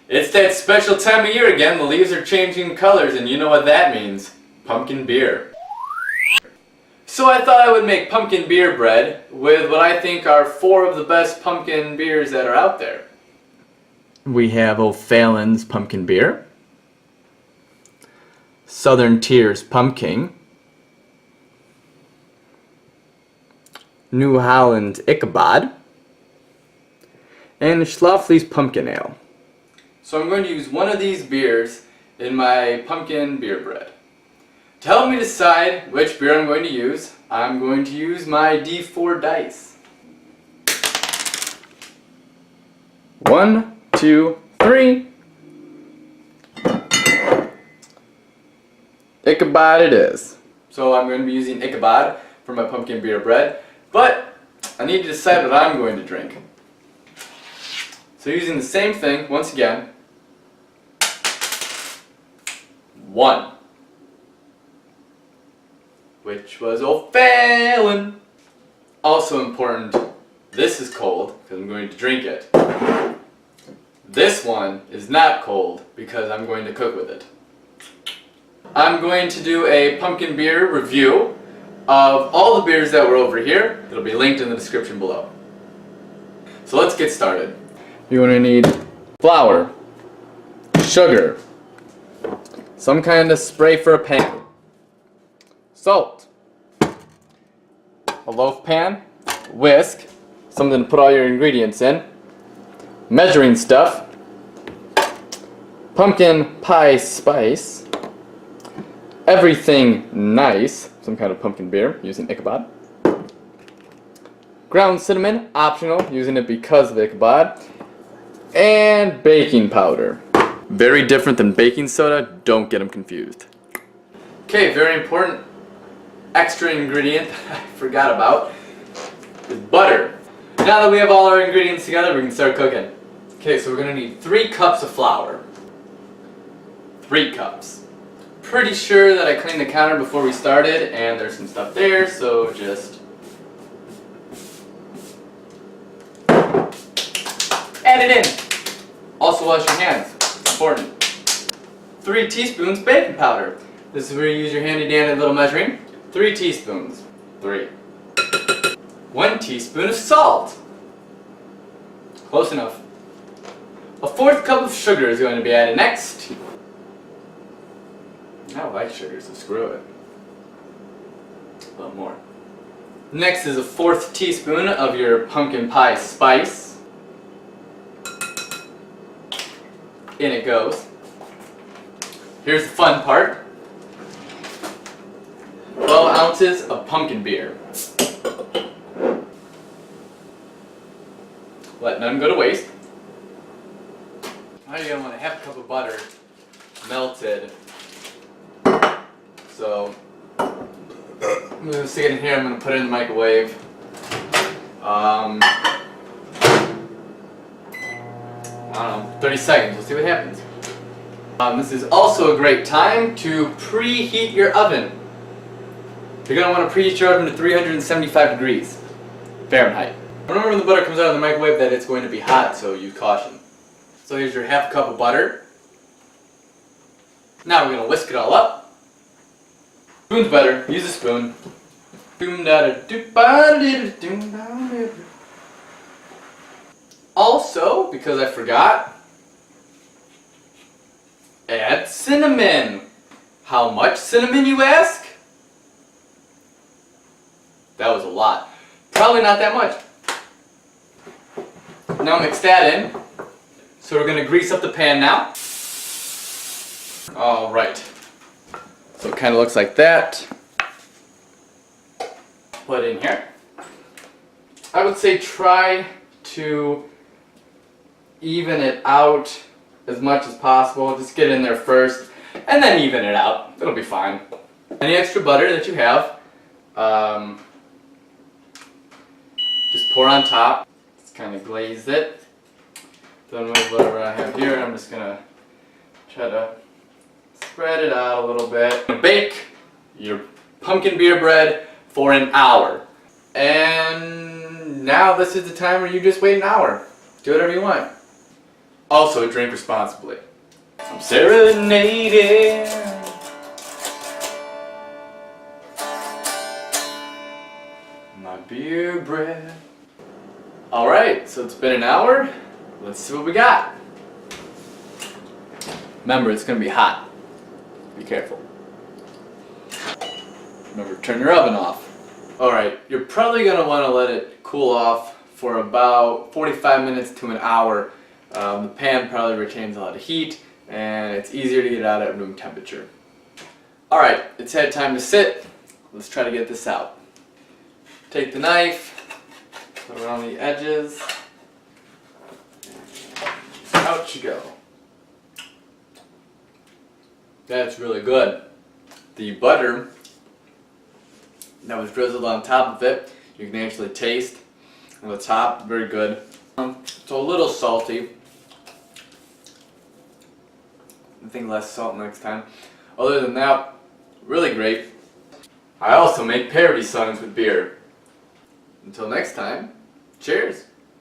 It's that special time of year again. The leaves are changing colors, and you know what that means. Pumpkin beer. So I thought I would make pumpkin beer bread with what I think are 4 of the best pumpkin beers that are out there. We have O'Fallon's Pumpkin Beer, Southern Tier's Pumpkin, New Holland's Ichabod, and Schlafly's Pumpkin Ale. So I'm going to use one of these beers in my pumpkin beer bread. To help me decide which beer I'm going to use, I'm going to use my D4 dice. 1, 2, 3. Ichabod it is. So I'm going to be using Ichabod for my pumpkin beer bread, but I need to decide what I'm going to drink. So using the same thing, once again, 1. Which was O'Fallon. Also important, this is cold because I'm going to drink it. This one is not cold because I'm going to cook with it. I'm going to do a pumpkin beer review of all the beers that were over here. It'll be linked in the description below. So let's get started. You're going to need flour, sugar, some kind of spray for a pan, salt, a loaf pan, whisk, something to put all your ingredients in, measuring stuff, pumpkin pie spice, everything nice, some kind of pumpkin beer using Ichabod, ground cinnamon, optional, using it because of Ichabod, and baking powder. Very different than baking soda, don't get them confused. Okay, very important extra ingredient I forgot about is butter. Now that we have all our ingredients together, we can start cooking. Okay, so we're going to need 3 cups of flour. 3 cups. Pretty sure that I cleaned the counter before we started and there's some stuff there, so just add it in. Also wash your hands, it's important. 3 teaspoons baking powder. This is where you use your handy dandy little measuring. 3 teaspoons. 3. 1 teaspoon of salt. Close enough. A 4th cup of sugar is going to be added next. I don't like sugar, so screw it. A little more. Next is a 4th teaspoon of your pumpkin pie spice. In it goes. Here's the fun part. 12 ounces of pumpkin beer. Let none go to waste. Now you're going to want to have a cup of butter melted. So I'm going to stick it in here, I'm going to put it in the microwave. I don't know, 30 seconds, we'll see what happens. This is also a great time to preheat your oven. You're going to want to preheat your oven to 375 degrees Fahrenheit. Remember when the butter comes out of the microwave that it's going to be hot, so use caution. So here's your half cup of butter. Now we're going to whisk it all up. Spoon's better, use a spoon. Also, because I forgot, add cinnamon. How much cinnamon, you ask? That was a lot. Probably not that much. Now mix that in. So we're going to grease up the pan now. Alright. So it kind of looks like that. Put it in here. I would say try to even it out as much as possible. Just get in there first and then even it out. It'll be fine. Any extra butter that you have, just pour on top. Just kind of glaze it. Then with whatever I have here, I'm just going to try to spread it out a little bit. Bake your pumpkin beer bread for an hour. And now this is the time where you just wait an hour. Do whatever you want. Also, drink responsibly. I'm serenading my beer breath. Alright, so it's been an hour. Let's see what we got. Remember, it's going to be hot. Be careful. Remember, turn your oven off. Alright, you're probably going to want to let it cool off for about 45 minutes to an hour. The pan probably retains a lot of heat, and it's easier to get out at room temperature. Alright, it's had time to sit. Let's try to get this out. Take the knife, put it on the edges. Out you go. That's really good. The butter that was drizzled on top of it, you can actually taste on the top, very good. It's a little salty. I think less salt next time. Other than that, really great. I also make parody songs with beer. Until next time, cheers!